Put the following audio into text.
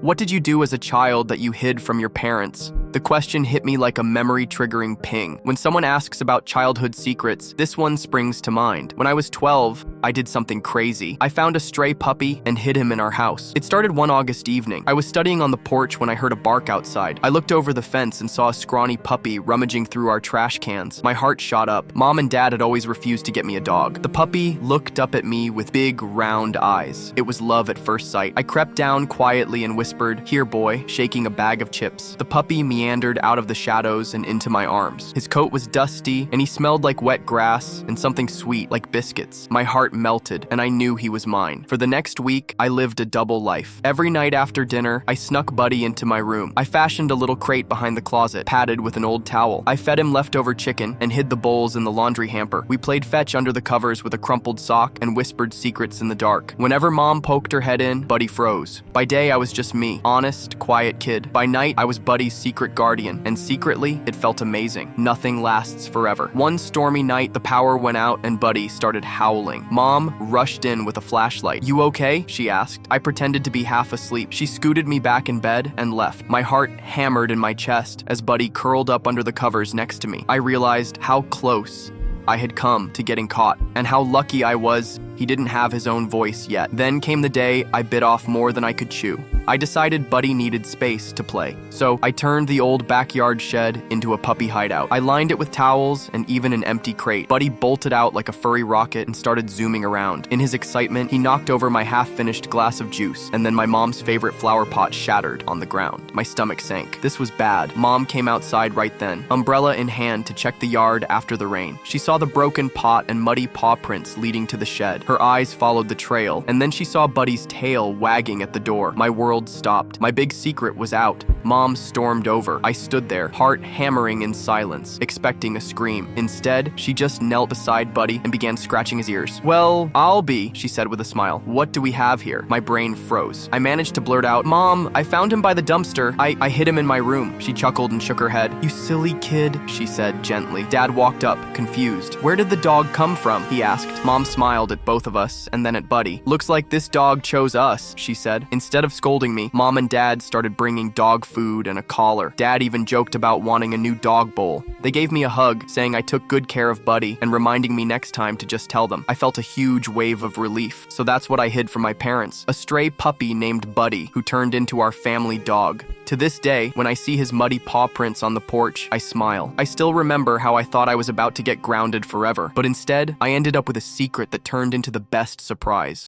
What did you do as a child that you hid from your parents? The question hit me like a memory-triggering ping. When someone asks about childhood secrets, this one springs to mind. When I was 12, I did something crazy. I found a stray puppy and hid him in our house. It started one August evening. I was studying on the porch when I heard a bark outside. I looked over the fence and saw a scrawny puppy rummaging through our trash cans. My heart shot up. Mom and Dad had always refused to get me a dog. The puppy looked up at me with big, round eyes. It was love at first sight. I crept down quietly and whispered, "Here, boy," shaking a bag of chips. The puppy meandered out of the shadows and into my arms. His coat was dusty, and he smelled like wet grass and something sweet like biscuits. My heart melted, and I knew he was mine. For the next week, I lived a double life. Every night after dinner, I snuck Buddy into my room. I fashioned a little crate behind the closet, padded with an old towel. I fed him leftover chicken and hid the bowls in the laundry hamper. We played fetch under the covers with a crumpled sock and whispered secrets in the dark. Whenever Mom poked her head in, Buddy froze. By day, I was just me. Honest, quiet kid. By night, I was Buddy's secret guardian, and secretly, it felt amazing. Nothing lasts forever. One stormy night, the power went out and Buddy started howling. Mom rushed in with a flashlight. "You okay?" she asked. I pretended to be half asleep. She scooted me back in bed and left. My heart hammered in my chest as Buddy curled up under the covers next to me. I realized how close I had come to getting caught, and how lucky I was he didn't have his own voice yet. Then came the day I bit off more than I could chew. I decided Buddy needed space to play, so I turned the old backyard shed into a puppy hideout. I lined it with towels and even an empty crate. Buddy bolted out like a furry rocket and started zooming around. In his excitement, he knocked over my half-finished glass of juice, and then my mom's favorite flower pot shattered on the ground. My stomach sank. This was bad. Mom came outside right then, umbrella in hand, to check the yard after the rain. She saw the broken pot and muddy paw prints leading to the shed. Her eyes followed the trail, and then she saw Buddy's tail wagging at the door. My world stopped. My big secret was out. Mom stormed over. I stood there, heart hammering in silence, expecting a scream. Instead, she just knelt beside Buddy and began scratching his ears. "Well, I'll be," she said with a smile. "What do we have here?" My brain froze. I managed to blurt out, "Mom, I found him by the dumpster. I hid him in my room." She chuckled and shook her head. "You silly kid," she said gently. Dad walked up, confused. "Where did the dog come from?" he asked. Mom smiled at both of us and then at Buddy. "Looks like this dog chose us," she said. Instead of scolding me, Mom and Dad started bringing dog food and a collar. Dad even joked about wanting a new dog bowl. They gave me a hug, saying I took good care of Buddy and reminding me next time to just tell them. I felt a huge wave of relief. So that's what I hid from my parents. A stray puppy named Buddy, who turned into our family dog. To this day, when I see his muddy paw prints on the porch, I smile. I still remember how I thought I was about to get grounded forever, but instead, I ended up with a secret that turned into the best surprise.